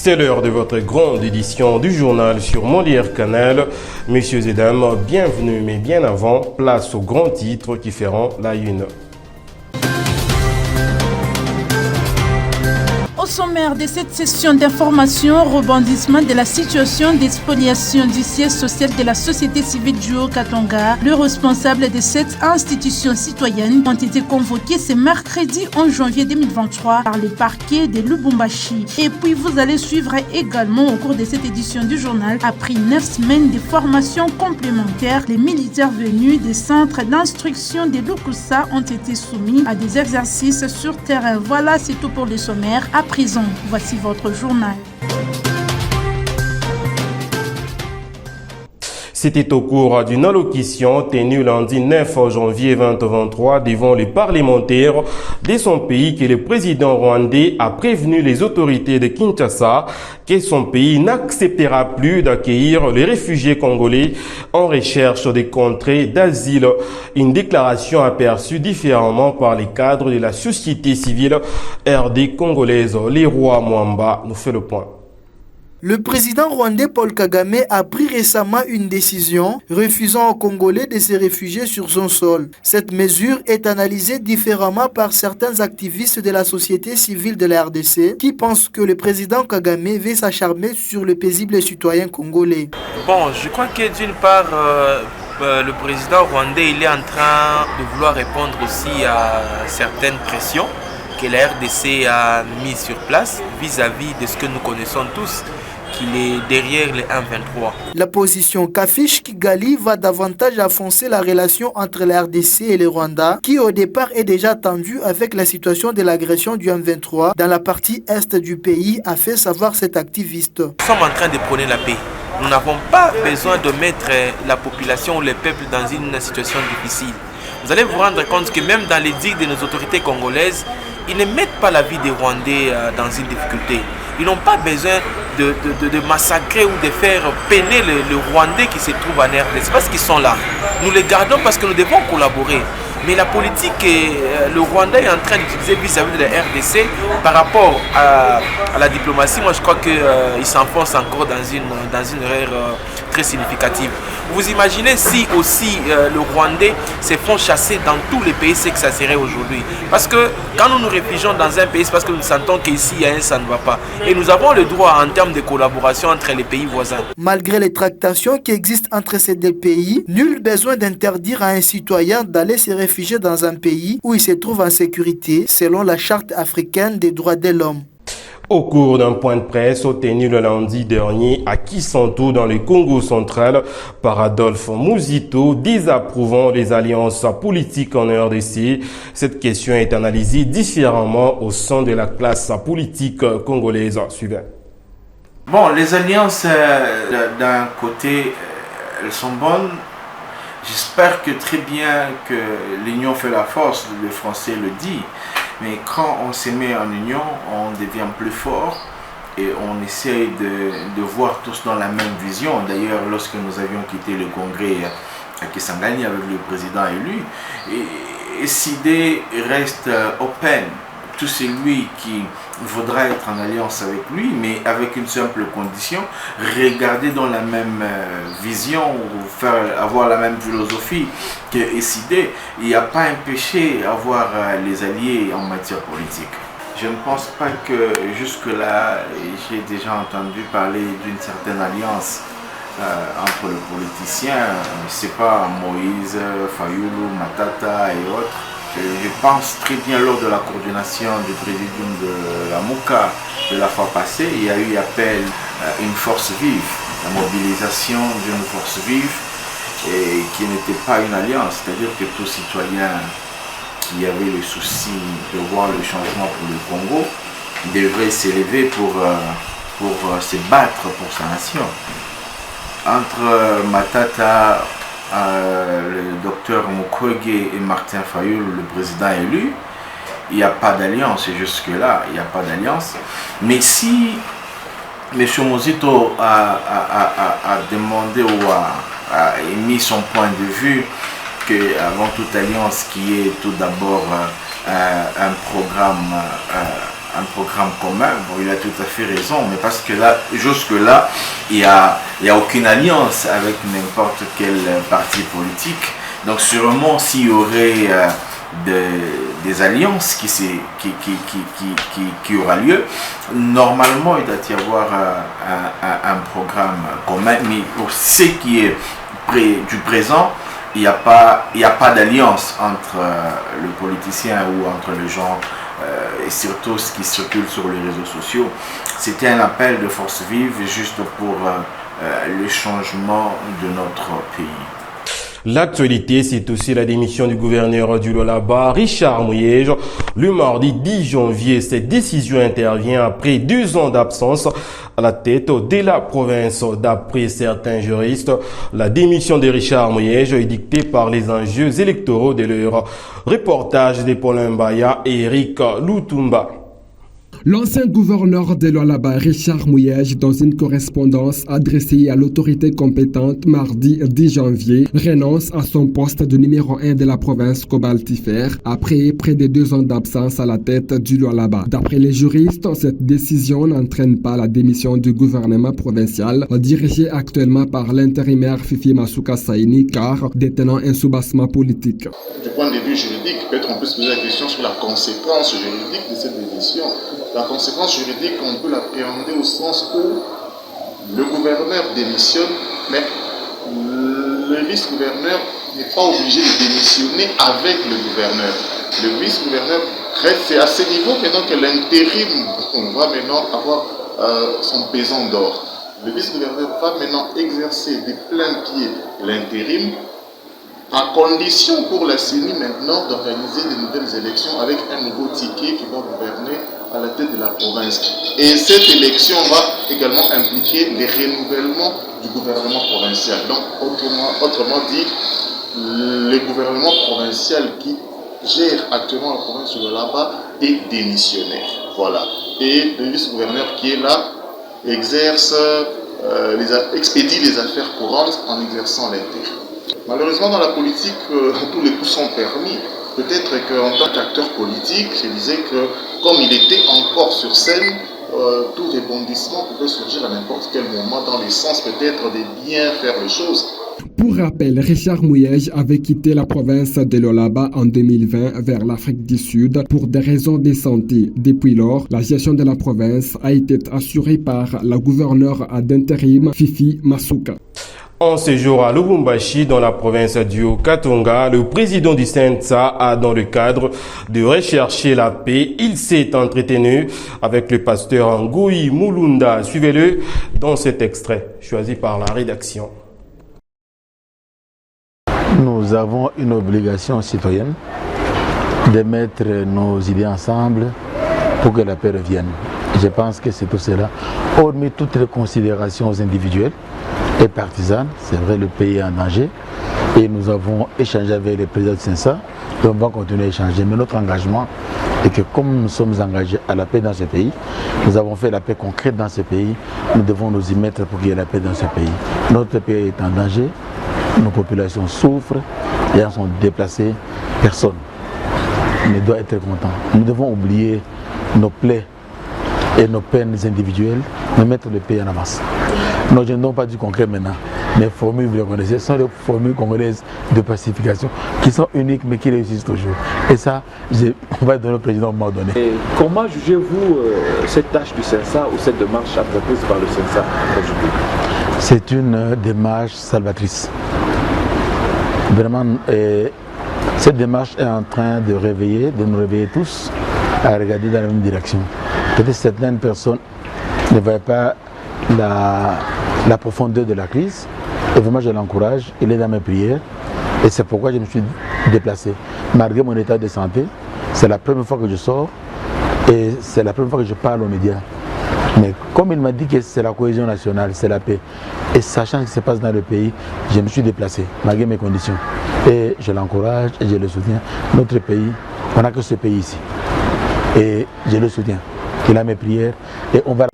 C'est l'heure de votre grande édition du journal sur Molière Canal. Messieurs et dames, bienvenue, mais bien avant, place aux grands titres qui feront la une. Au sommaire de cette session d'information, rebondissement de la situation d'expoliation du siège social de la société civile du Haut-Katanga, le responsable de cette institution citoyenne ont été convoqués ce mercredi 11 janvier 2023 par le parquet de Lubumbashi. Et puis vous allez suivre également au cours de cette édition du journal, après 9 semaines de formation complémentaire, les militaires venus des centres d'instruction de Lukusa ont été soumis à des exercices sur terrain. Voilà, c'est tout pour le sommaire. À présent, voici votre journal. C'était au cours d'une allocution tenue lundi 9 janvier 2023 devant les parlementaires de son pays que le président rwandais a prévenu les autorités de Kinshasa que son pays n'acceptera plus d'accueillir les réfugiés congolais en recherche des contrées d'asile. Une déclaration aperçue différemment par les cadres de la société civile RD congolaise. Leroy Mwamba nous fait le point. Le président rwandais Paul Kagame a pris récemment une décision refusant aux Congolais de se réfugier sur son sol. Cette mesure est analysée différemment par certains activistes de la société civile de la RDC qui pensent que le président Kagame veut s'acharner sur le paisible citoyen congolais. Bon, je crois que d'une part, le président rwandais il est en train de vouloir répondre aussi à certaines pressions que la RDC a mises sur place vis-à-vis de ce que nous connaissons tous, qu'il est derrière les 1-23. La position qu'affiche Kigali va davantage affoncer la relation entre la RDC et le Rwanda, qui au départ est déjà tendue avec la situation de l'agression du 1-23 dans la partie est du pays, a fait savoir cet activiste. Nous sommes en train de prôner la paix. Nous n'avons pas besoin de mettre la population ou le peuple dans une situation difficile. Vous allez vous rendre compte que même dans les dires de nos autorités congolaises, ils ne mettent pas la vie des Rwandais dans une difficulté. Ils n'ont pas besoin de massacrer ou de faire peiner le Rwandais qui se trouve en RDC. C'est parce qu'ils sont là. Nous les gardons parce que nous devons collaborer. Mais la politique que le Rwanda est en train d'utiliser vis-à-vis de la RDC par rapport à la diplomatie, moi je crois qu'il s'enfonce encore dans une erreur très significative. Vous imaginez si aussi le Rwandais se font chasser dans tous les pays, c'est que ça serait aujourd'hui. Parce que quand nous nous réfugions dans un pays, c'est parce que nous sentons qu'ici, ça ne va pas. Et nous avons le droit en termes de collaboration entre les pays voisins. Malgré les tractations qui existent entre ces deux pays, nul besoin d'interdire à un citoyen d'aller se réfugier dans un pays où il se trouve en sécurité, selon la Charte africaine des droits de l'homme. Au cours d'un point de presse tenu le lundi dernier à Kisantu dans le Congo central par Adolphe Muzito, désapprouvant les alliances politiques en RDC, cette question est analysée différemment au sein de la classe politique congolaise. Suivant. Bon, les alliances d'un côté, elles sont bonnes. J'espère que très bien que l'union fait la force, le français le dit. Mais quand on se met en union, on devient plus fort et on essaye de voir tous dans la même vision. D'ailleurs, lorsque nous avions quitté le congrès à Kisangani avec le président élu, SID reste open. Tout celui qui voudra être en alliance avec lui, mais avec une simple condition, regarder dans la même vision ou avoir la même philosophie que SID. Il n'y a pas un péché à avoir les alliés en matière politique. Je ne pense pas que jusque-là, j'ai déjà entendu parler d'une certaine alliance entre les politiciens. Je ne sais pas, Moïse, Fayoulou, Matata et autres. Je pense très bien lors de la coordination du présidium de la MOUCA de la fois passée, il y a eu appel à une force vive, la mobilisation d'une force vive et qui n'était pas une alliance, c'est-à-dire que tout citoyen qui avait le souci de voir le changement pour le Congo devrait s'élever pour se battre pour sa nation. Entre Matata, le docteur Mukwege et Martin Fayoulou, le président élu, il n'y a pas d'alliance. Jusque-là, il n'y a pas d'alliance. Mais si M. Muzito a demandé ou a émis son point de vue qu'avant toute alliance, qui est tout d'abord un programme un programme commun. Bon, il a tout à fait raison, mais parce que là, jusque-là, il n'y a aucune alliance avec n'importe quel parti politique. Donc sûrement, s'il y aurait des alliances qui aura lieu, normalement, il doit y avoir un programme commun, mais pour ce qui est du présent, il n'y a pas d'alliance entre le politicien ou entre les gens, et surtout ce qui circule sur les réseaux sociaux. C'était un appel de force vive juste pour le changement de notre pays. L'actualité, c'est aussi la démission du gouverneur du Lualaba, Richard Mouyej. Le mardi 10 janvier, cette décision intervient après 2 ans d'absence à la tête de la province. D'après certains juristes, la démission de Richard Mouyej est dictée par les enjeux électoraux de l'heure. Reportage de Paulin Mbaya et Eric Lutumba. L'ancien gouverneur de Lualaba, Richard Mouyej, dans une correspondance adressée à l'autorité compétente mardi 10 janvier, renonce à son poste de numéro 1 de la province cobaltifère après près de 2 ans d'absence à la tête du Lualaba. D'après les juristes, cette décision n'entraîne pas la démission du gouvernement provincial dirigé actuellement par l'intérimaire Fifi Masuka Saini, car détenant un soubassement politique. Du point de vue juridique, peut-être on peut se poser la question sur la conséquence juridique de cette décision. La conséquence juridique, on peut l'appréhender au sens où le gouverneur démissionne, mais le vice-gouverneur n'est pas obligé de démissionner avec le gouverneur. Le vice-gouverneur reste, c'est à ce niveau maintenant que l'intérim va maintenant avoir son pesant d'or. Le vice-gouverneur va maintenant exercer de plein pied l'intérim, à condition pour la CENI maintenant d'organiser de nouvelles élections avec un nouveau ticket qui va gouverner à la tête de la province. Et cette élection va également impliquer les renouvellements du gouvernement provincial. Donc, autrement dit, le gouvernement provincial qui gère actuellement la province de Lualaba est démissionnaire. Voilà. Et le vice-gouverneur qui est là expédie les affaires courantes en exerçant l'intérim. Malheureusement, dans la politique, tous les coups sont permis. Peut-être qu'en tant qu'acteur politique, je disais que comme il était encore sur scène, tout rebondissement pouvait surgir à n'importe quel moment dans le sens peut-être de bien faire les choses. Pour rappel, Richard Mouyej avait quitté la province de Lualaba en 2020 vers l'Afrique du Sud pour des raisons de santé. Depuis lors, la gestion de la province a été assurée par la gouverneure d'intérim Fifi Masuka. En séjour à Lubumbashi, dans la province du Haut-Katanga, le président du CNSA a, dans le cadre de rechercher la paix, il s'est entretenu avec le pasteur Ngoui Mulunda. Suivez-le dans cet extrait, choisi par la rédaction. Nous avons une obligation citoyenne de mettre nos idées ensemble pour que la paix revienne. Je pense que c'est tout cela, hormis toutes les considérations individuelles et partisanes. C'est vrai, le pays est en danger et nous avons échangé avec le président de CNSA et on va continuer à échanger. Mais notre engagement est que comme nous sommes engagés à la paix dans ce pays, nous avons fait la paix concrète dans ce pays, nous devons nous y mettre pour qu'il y ait la paix dans ce pays. Notre pays est en danger, nos populations souffrent, les gens sont déplacés, personne ne doit être content. Nous devons oublier nos plaies et nos peines individuelles, mais mettre le pays en avance. Nous je n'ai pas du concret maintenant, mais formules, vous les connaissez, sont des formules congolaises de pacification qui sont uniques mais qui réussissent toujours. Et ça, on va donner au président au moment donné. Et comment jugez-vous cette tâche du CNSA ou cette démarche entreprise par le CNSA aujourd'hui? C'est une démarche salvatrice. Vraiment, cette démarche est en train de nous réveiller tous à regarder dans la même direction. Peut-être certaines personnes ne voient pas la profondeur de la crise. Et vraiment, je l'encourage. Il est dans mes prières. Et c'est pourquoi je me suis déplacé. Malgré mon état de santé, c'est la première fois que je sors et c'est la première fois que je parle aux médias. Mais comme il m'a dit que c'est la cohésion nationale, c'est la paix, et sachant ce qui se passe dans le pays, je me suis déplacé, malgré mes conditions. Et je l'encourage et je le soutiens. Notre pays, on n'a que ce pays ici. Et je le soutiens. Il a mes prières et on va...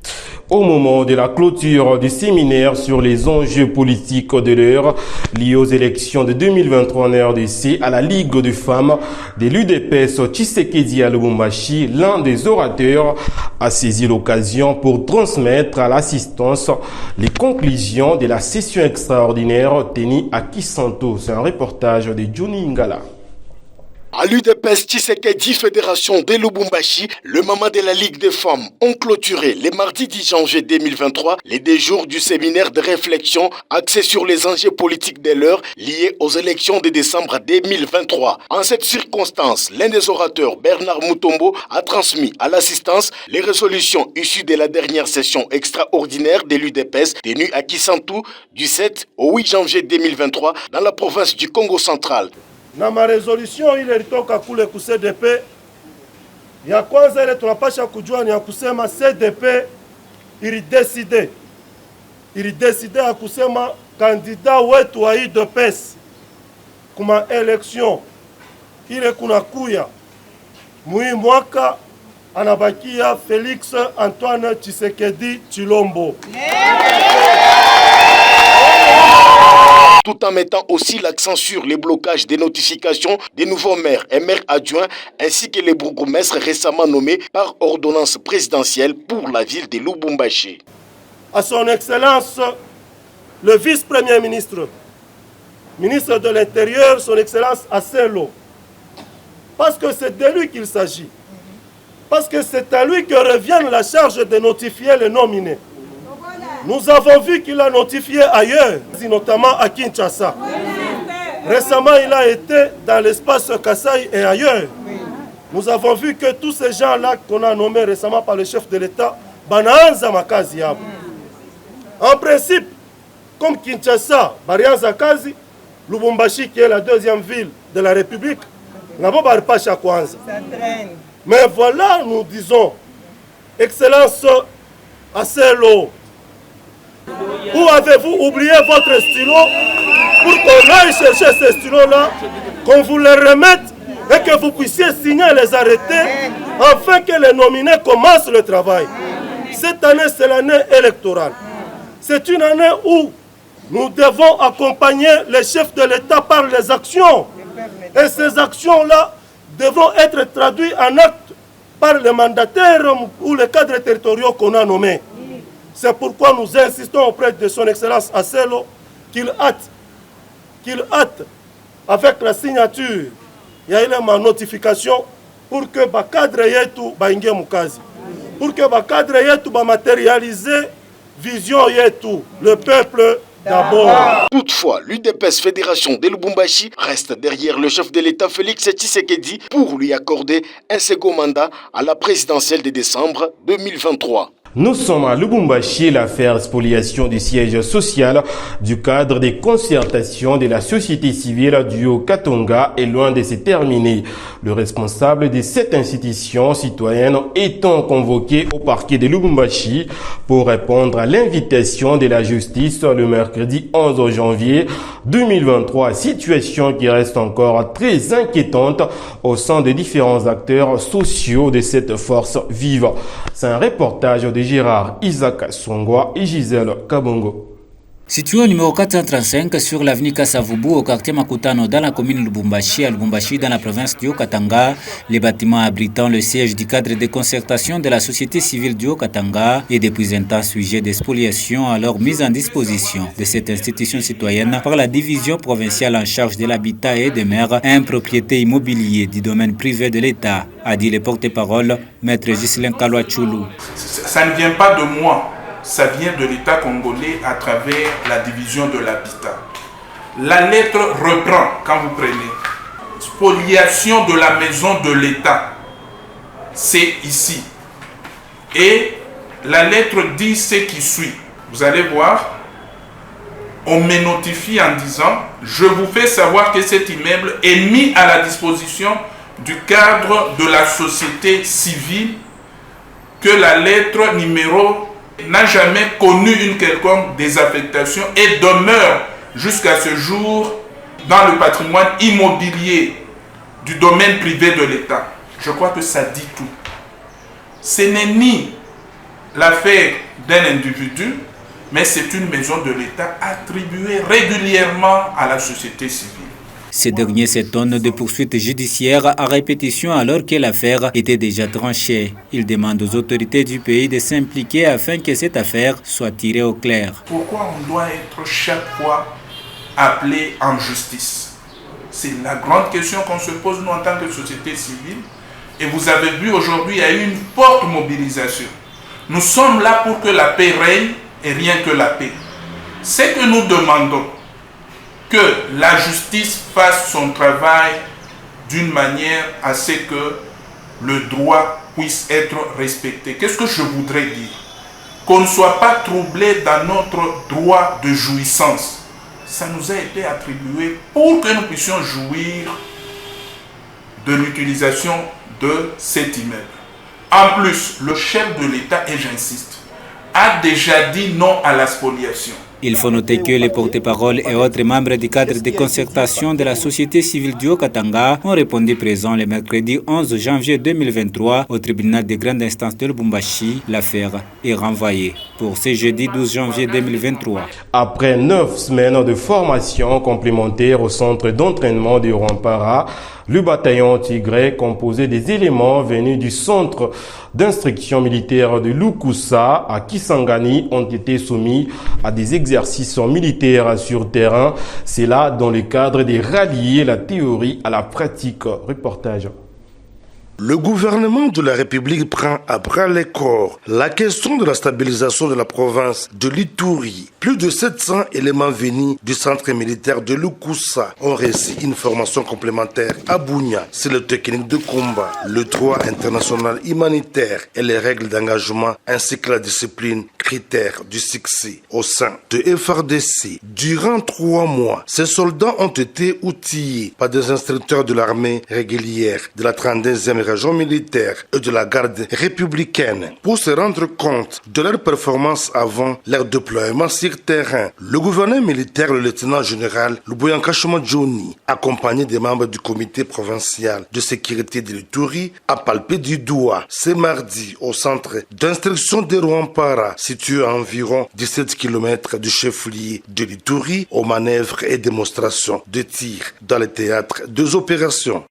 au moment de la clôture du séminaire sur les enjeux politiques de l'heure liés aux élections de 2023 en RDC à la Ligue des femmes de l'UDPS Tshisekedi à Lubumbashi, l'un des orateurs a saisi l'occasion pour transmettre à l'assistance les conclusions de la session extraordinaire tenue à Kisanto. C'est un reportage de Johnny Ngala. À l'UDPS Tshisekedi Fédération de Lubumbashi, le moment de la Ligue des femmes ont clôturé le mardi 10 janvier 2023 les 2 jours du séminaire de réflexion axé sur les enjeux politiques de l'heure liés aux élections de décembre 2023. En cette circonstance, l'un des orateurs, Bernard Mutombo, a transmis à l'assistance les résolutions issues de la dernière session extraordinaire de l'UDPS tenue à Kisantu du 7 au 8 janvier 2023 dans la province du Congo central. Na maresolution ile ilitoka kule ku CDP ya kwanza ile tunapasha kujua ni ya kusema CDP ilideside ya kusema kandida wetu wa UDPS kuma election ile kuna kuya mui mwaka anabakia Félix Antoine Tshisekedi Tshilombo. Tout en mettant aussi l'accent sur les blocages des notifications des nouveaux maires et maires adjoints ainsi que les bourgmestres récemment nommés par ordonnance présidentielle pour la ville de Lubumbashi. À son Excellence, le vice-premier ministre, ministre de l'Intérieur, son Excellence Asselo, parce que c'est de lui qu'il s'agit, parce que c'est à lui que revient la charge de notifier les nominés. Nous avons vu qu'il a notifié ailleurs, notamment à Kinshasa. Récemment, il a été dans l'espace Kasaï et ailleurs. Nous avons vu que tous ces gens-là qu'on a nommés récemment par le chef de l'État, Bananza Makazi Yabo. En principe, comme Kinshasa, Barianza Kazi, Lubumbashi, qui est la 2e ville de la République, mais voilà, nous disons, Excellence Asselo, où avez-vous oublié votre stylo pour qu'on aille chercher ces stylos-là, qu'on vous les remette et que vous puissiez signer les arrêtés afin que les nominés commencent le travail. Cette année, c'est l'année électorale. C'est une année où nous devons accompagner les chefs de l'État par les actions. Et ces actions-là devront être traduites en actes par les mandataires ou les cadres territoriaux qu'on a nommés. C'est pourquoi nous insistons auprès de son Excellence Asselo qu'il hâte avec la signature, il y a ma notification pour que le cadre yetu baingie mukazi, pour que le cadre yetu ba matérialiser vision yetu, le peuple d'abord. Toutefois, l'UDPS Fédération de Lubumbashi reste derrière le chef de l'État Félix Tshisekedi pour lui accorder un second mandat à la présidentielle de décembre 2023. Nous sommes à Lubumbashi, l'affaire spoliation du siège social du cadre des concertations de la société civile du Haut-Katanga est loin de se terminer. Le responsable de cette institution citoyenne étant convoqué au parquet de Lubumbashi pour répondre à l'invitation de la justice le mercredi 11 janvier 2023, situation qui reste encore très inquiétante au sein des différents acteurs sociaux de cette force vive. C'est un reportage de Gérard Isaac Songwa et Gisèle Kabongo. Situé au numéro 435 sur l'avenue Kasavubu au quartier Makutano dans la commune Lubumbashi, à Lubumbashi dans la province du Haut-Katanga, les bâtiments abritant le siège du cadre de concertation de la société civile du Haut-Katanga et depuis un temps sujet de spoliation à leur mise en disposition de cette institution citoyenne par la division provinciale en charge de l'habitat et des maires, un propriété immobilier du domaine privé de l'État, a dit le porte-parole, maître Ghislain Kalwachulu. Ça ne vient pas de moi. Ça vient de l'État congolais à travers la division de l'habitat. La lettre reprend, quand vous prenez, spoliation de la maison de l'État. C'est ici. Et la lettre dit ce qui suit. Vous allez voir, on me notifie en disant, je vous fais savoir que cet immeuble est mis à la disposition du cadre de la société civile, que la lettre numéro n'a jamais connu une quelconque désaffectation et demeure jusqu'à ce jour dans le patrimoine immobilier du domaine privé de l'État. Je crois que ça dit tout. Ce n'est ni l'affaire d'un individu, mais c'est une maison de l'État attribuée régulièrement à la société civile. Ces derniers s'étonnent de poursuites judiciaires à répétition alors que l'affaire était déjà tranchée. Ils demandent aux autorités du pays de s'impliquer afin que cette affaire soit tirée au clair. Pourquoi on doit être chaque fois appelé en justice? C'est la grande question qu'on se pose nous en tant que société civile. Et vous avez vu aujourd'hui, il y a eu une forte mobilisation. Nous sommes là pour que la paix règne et rien que la paix. C'est que nous demandons que la justice fasse son travail d'une manière à ce que le droit puisse être respecté. Qu'est-ce que je voudrais dire? Qu'on ne soit pas troublé dans notre droit de jouissance. Ça nous a été attribué pour que nous puissions jouir de l'utilisation de cet immeuble. En plus, le chef de l'État, et j'insiste, a déjà dit non à la spoliation. Il faut noter que les porte-paroles et autres membres du cadre de concertation de la société civile du Haut-Katanga ont répondu présent le mercredi 11 janvier 2023 au tribunal de grande instance de Lubumbashi. L'affaire est renvoyée pour ce jeudi 12 janvier 2023. Après 9 semaines de formation complémentaire au centre d'entraînement de Rwampara, le bataillon Tigré, composé des éléments venus du centre d'instruction militaire de Lukusa à Kisangani, ont été soumis à des exercices militaires sur terrain. C'est là dans le cadre de rallier la théorie à la pratique. Reportage. Le gouvernement de la République prend à bras le corps la question de la stabilisation de la province de l'Ituri. Plus de 700 éléments venus du centre militaire de Lukusa ont reçu une formation complémentaire à Bunia. C'est le technique de combat, le droit international humanitaire et les règles d'engagement ainsi que la discipline critères du succès au sein de FARDC. Durant 3 mois, ces soldats ont été outillés par des instructeurs de l'armée régulière de la 32e région militaire et de la garde républicaine pour se rendre compte de leur performance avant leur déploiement sur terrain. Le gouverneur militaire, le lieutenant-général Luboyanka Johnny, accompagné des membres du comité provincial de sécurité de l'Ituri, a palpé du doigt ce mardi au centre d'instruction de Rwampara, situé à environ 17 km du chef-lieu de l'Ituri, aux manœuvres et démonstrations de tir dans le théâtre des opérations.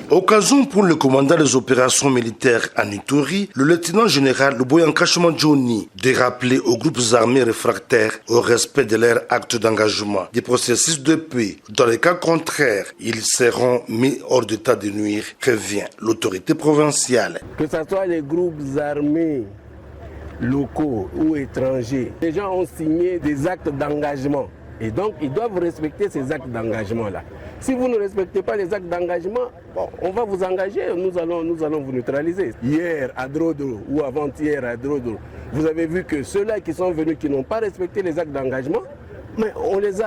Occasion pour le commandant des opérations militaires en Ituri, le lieutenant-général Luboyanka Johnny, de rappeler aux groupes armés réfractaires au respect de leur acte d'engagement des processus de paix. Dans les cas contraires, ils seront mis hors d'état de nuire, prévient l'autorité provinciale. Que ce soit les groupes armés locaux ou étrangers, les gens ont signé des actes d'engagement. Et donc, ils doivent respecter ces actes d'engagement-là. Si vous ne respectez pas les actes d'engagement, bon, on va vous engager, nous allons vous neutraliser. Hier à Drodro ou avant-hier à Drodro, vous avez vu que ceux-là qui sont venus, qui n'ont pas respecté les actes d'engagement, mais on les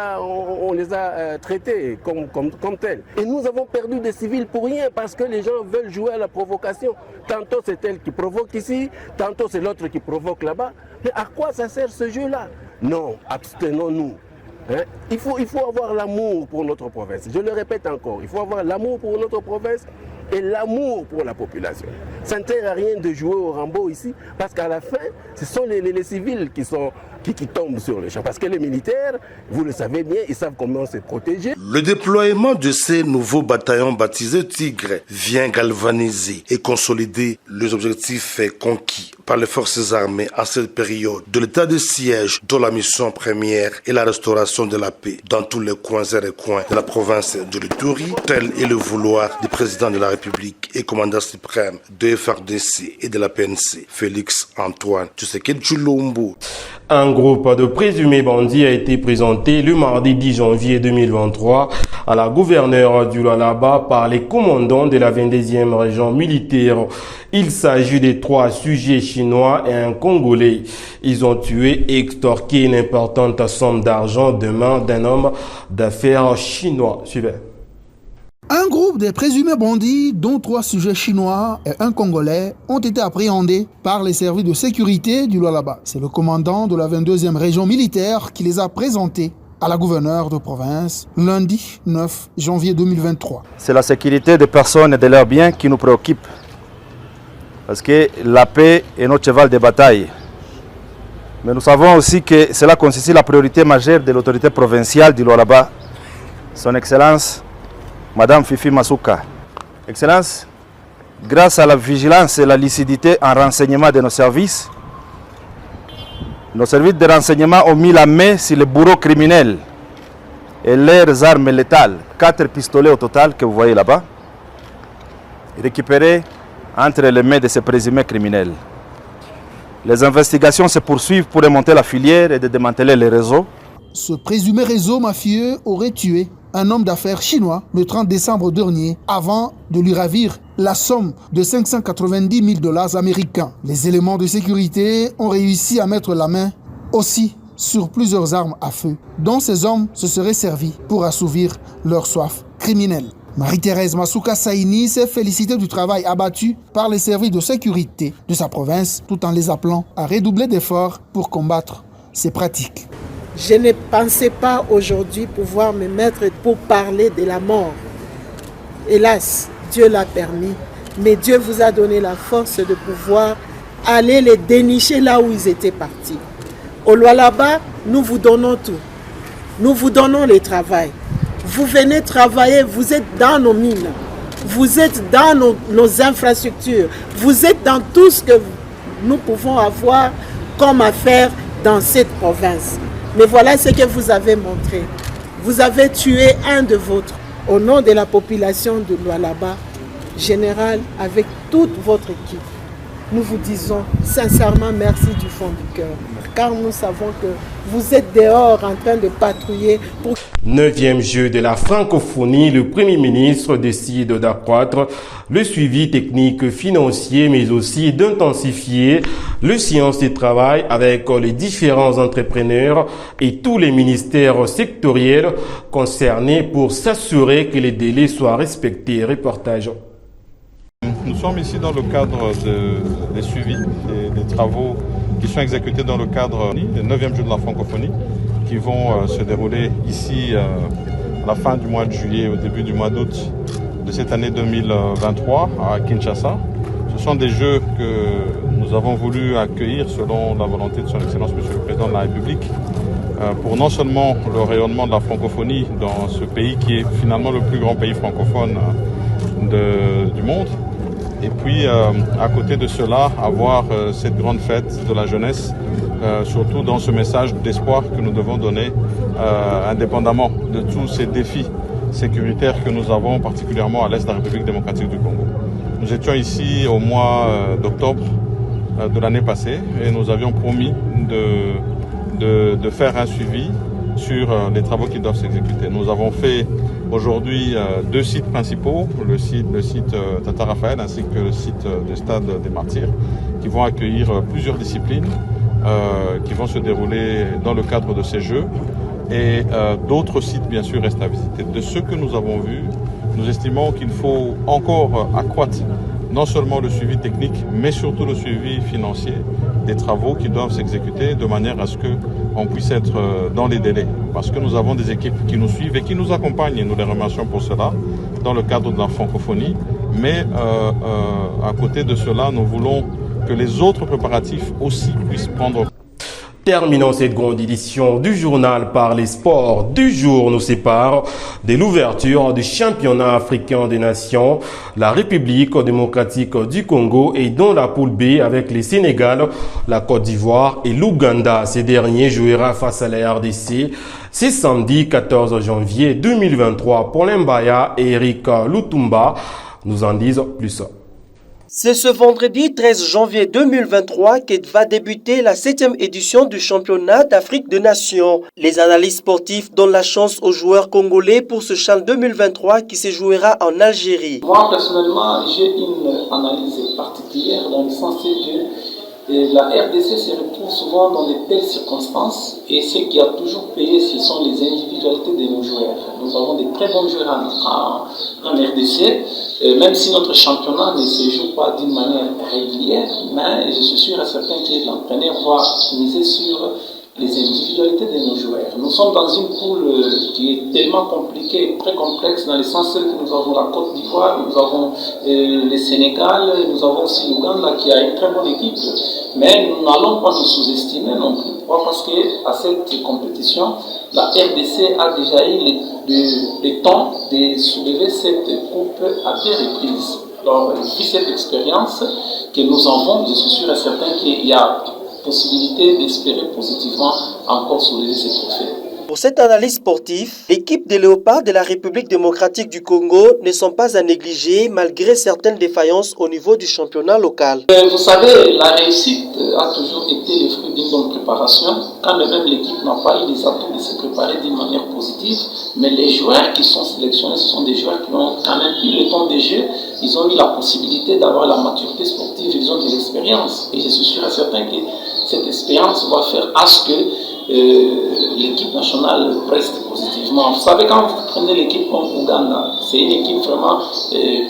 a traités comme tels. Et nous avons perdu des civils pour rien parce que les gens veulent jouer à la provocation. Tantôt c'est elle qui provoque ici, tantôt c'est l'autre qui provoque là-bas. Mais à quoi ça sert ce jeu-là? Non, abstenons-nous. Hein? Il faut avoir l'amour pour notre province. Je le répète encore, il faut avoir l'amour pour notre province et l'amour pour la population. Ça ne sert à rien de jouer au Rambo ici, parce qu'à la fin, ce sont les civils qui tombent sur le champ. Parce que les militaires, vous le savez bien, ils savent comment se protéger. Le déploiement de ces nouveaux bataillons baptisés Tigre vient galvaniser et consolider les objectifs conquis par les forces armées en cette période de l'état de siège, dont la mission première est la restauration de la paix dans tous les coins et recoins de la province de l'Ituri, tel est le vouloir du président de la République et commandant suprême de FARDC et de la PNC, Félix Antoine Tshisekedi Tshilombo. Un groupe de présumés bandits a été présenté le mardi 10 janvier 2023 à la gouverneure du Lualaba par les commandants de la 22e région militaire. Il s'agit de 3 sujets chinois et un Congolais. Ils ont tué et extorqué une importante somme d'argent de main d'un homme d'affaires chinois. Suivez. Un groupe de présumés bandits, dont 3 sujets chinois et 1 Congolais, ont été appréhendés par les services de sécurité du Lualaba. C'est le commandant de la 22e région militaire qui les a présentés à la gouverneure de province lundi 9 janvier 2023. C'est la sécurité des personnes et de leurs biens qui nous préoccupe. Parce que la paix est notre cheval de bataille. Mais nous savons aussi que cela constitue la priorité majeure de l'autorité provinciale du Lualaba, son Excellence Madame Fifi Masuka. Excellence, grâce à la vigilance et la lucidité en renseignement de nos services de renseignement ont mis la main sur les bourreaux criminels et leurs armes létales, 4 pistolets au total que vous voyez là-bas, récupérés entre les mains de ces présumés criminels. Les investigations se poursuivent pour remonter la filière et de démanteler les réseaux. Ce présumé réseau mafieux aurait tué un homme d'affaires chinois le 30 décembre dernier avant de lui ravir la somme de 590 000 $ américains. Les éléments de sécurité ont réussi à mettre la main aussi sur plusieurs armes à feu dont ces hommes se seraient servis pour assouvir leur soif criminelle. Marie-Thérèse Masuka Saini s'est félicitée du travail abattu par les services de sécurité de sa province tout en les appelant à redoubler d'efforts pour combattre ces pratiques. Je ne pensais pas aujourd'hui pouvoir me mettre pour parler de la mort. Hélas, Dieu l'a permis, mais Dieu vous a donné la force de pouvoir aller les dénicher là où ils étaient partis. Au Lualaba, nous vous donnons tout. Nous vous donnons le travail. Vous venez travailler, vous êtes dans nos mines, vous êtes dans nos infrastructures, vous êtes dans tout ce que nous pouvons avoir comme affaire dans cette province. Mais voilà ce que vous avez montré. Vous avez tué un de vôtres. Au nom de la population de Lualaba, général, avec toute votre équipe, nous vous disons sincèrement merci du fond du cœur. Car nous savons que vous êtes dehors en train de patrouiller pour... 9e jeu de la francophonie, le Premier ministre décide d'accroître le suivi technique financier, mais aussi d'intensifier le séance de travail avec les différents entrepreneurs et tous les ministères sectoriels concernés pour s'assurer que les délais soient respectés. Reportage. Nous sommes ici dans le cadre des suivis, des travaux qui sont exécutés dans le cadre des 9e Jeux de la francophonie qui vont se dérouler ici à la fin du mois de juillet, au début du mois d'août de cette année 2023 à Kinshasa. Ce sont des jeux que nous avons voulu accueillir selon la volonté de son Excellence Monsieur le Président de la République pour non seulement le rayonnement de la francophonie dans ce pays qui est finalement le plus grand pays francophone du monde, et puis à côté de cela avoir cette grande fête de la jeunesse, surtout dans ce message d'espoir que nous devons donner indépendamment de tous ces défis sécuritaires que nous avons particulièrement à l'est de la République démocratique du Congo. Nous étions ici au mois d'octobre de l'année passée et nous avions promis de faire un suivi sur les travaux qui doivent s'exécuter. Nous avons fait aujourd'hui 2 sites principaux, le site Tata Raphaël ainsi que le site du Stade des Martyrs, qui vont accueillir plusieurs disciplines qui vont se dérouler dans le cadre de ces Jeux. Et d'autres sites, bien sûr, restent à visiter. De ce que nous avons vu, nous estimons qu'il faut encore accroître non seulement le suivi technique, mais surtout le suivi financier des travaux qui doivent s'exécuter de manière à ce qu'on puisse être dans les délais. Parce que nous avons des équipes qui nous suivent et qui nous accompagnent, et nous les remercions pour cela, dans le cadre de la francophonie. Mais à côté de cela, nous voulons que les autres préparatifs aussi puissent prendre. Terminons cette grande édition du journal par les sports du jour nous sépare de l'ouverture du championnat africain des nations. La République démocratique du Congo est dans la poule B avec le Sénégal, la Côte d'Ivoire et l'Ouganda. Ces derniers jouera face à la RDC. C'est samedi 14 janvier 2023. Paul Mbaya et Eric Lutumba nous en disent plus. C'est ce vendredi 13 janvier 2023 que va débuter la 7e édition du championnat d'Afrique des Nations. Les analystes sportifs donnent la chance aux joueurs congolais pour ce CHAN 2023 qui se jouera en Algérie. Moi personnellement, j'ai une analyse particulière dans le sens que la RDC se retrouve souvent dans de telles circonstances et ce qui a toujours payé, ce sont les individualités de nos joueurs. Nous avons de très bons joueurs en RDC, même si notre championnat ne se joue pas d'une manière régulière, mais je suis sûr et certain que l'entraîneur va miser sur les individualités de nos joueurs. Nous sommes dans une poule qui est tellement compliquée, très complexe, dans le sens que nous avons la Côte d'Ivoire, nous avons le Sénégal, nous avons aussi l'Ouganda qui a une très bonne équipe. Mais nous n'allons pas nous sous-estimer non plus. Pourquoi? Parce qu'à cette compétition, la RDC a déjà eu le temps de soulever cette coupe à 2 reprises. Alors, vu cette expérience que nous avons, je suis sûr et certain qu'il y a possibilité d'espérer positivement encore soulever ces trophées. Pour cette analyse sportive, l'équipe des Léopards de la République démocratique du Congo ne sont pas à négliger malgré certaines défaillances au niveau du championnat local. Vous savez, la réussite a toujours été le fruit d'une bonne préparation. Quand même l'équipe n'a pas eu les atouts de se préparer d'une manière positive, mais les joueurs qui sont sélectionnés, ce sont des joueurs qui ont quand même eu le temps de jeu. Ils ont eu la possibilité d'avoir la maturité sportive, ils ont de l'expérience. Et je suis sûr et certain que cette expérience va faire à ce que l'équipe nationale reste positivement. Vous savez, quand vous prenez l'équipe comme Ouganda, c'est une équipe vraiment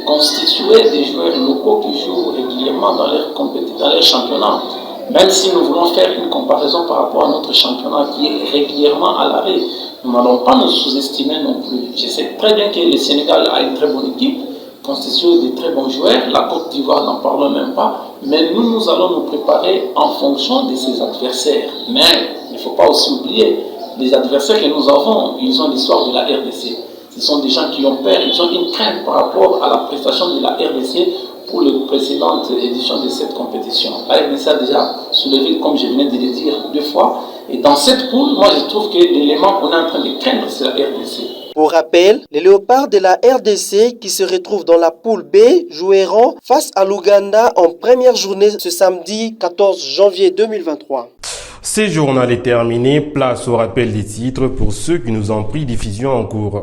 constituée des joueurs locaux qui jouent régulièrement dans leur championnat. Même si nous voulons faire une comparaison par rapport à notre championnat qui est régulièrement à l'arrêt, nous n'allons pas nous sous-estimer non plus. Je sais très bien que le Sénégal a une très bonne équipe, constituée de très bons joueurs. La Côte d'Ivoire, n'en parlons même pas. Mais nous allons nous préparer en fonction de ces adversaires. Mais il ne faut pas aussi oublier, les adversaires que nous avons, ils ont l'histoire de la RDC. Ce sont des gens qui ont peur, ils ont une crainte par rapport à la prestation de la RDC pour les précédentes éditions de cette compétition. La RDC a déjà soulevé, comme je venais de le dire, 2 fois. Et dans cette poule, moi je trouve que l'élément qu'on est en train de craindre, c'est la RDC. Pour rappel, les Léopards de la RDC qui se retrouvent dans la poule B joueront face à l'Ouganda en première journée ce samedi 14 janvier 2023. Ce journal est terminé. Place au rappel des titres pour ceux qui nous ont pris diffusion en cours.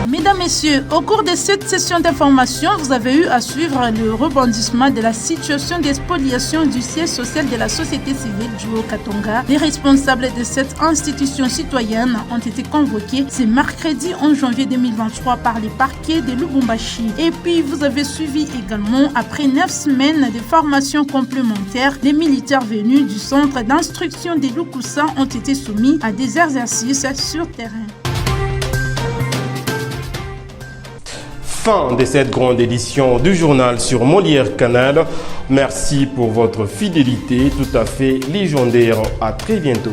Mesdames, Messieurs, au cours de cette session d'information, vous avez eu à suivre le rebondissement de la situation des spoliations du siège social de la société civile du Haut-Katanga. Les responsables de cette institution citoyenne ont été convoqués ce mercredi 11 janvier 2023 par les parquets de Lubumbashi. Et puis, vous avez suivi également, après 9 semaines de formation complémentaire, les militaires venus du centre d'instruction de Lukusa ont été soumis à des exercices sur terrain. Fin de cette grande édition du journal sur Molière Canal. Merci pour votre fidélité tout à fait légendaire. À très bientôt.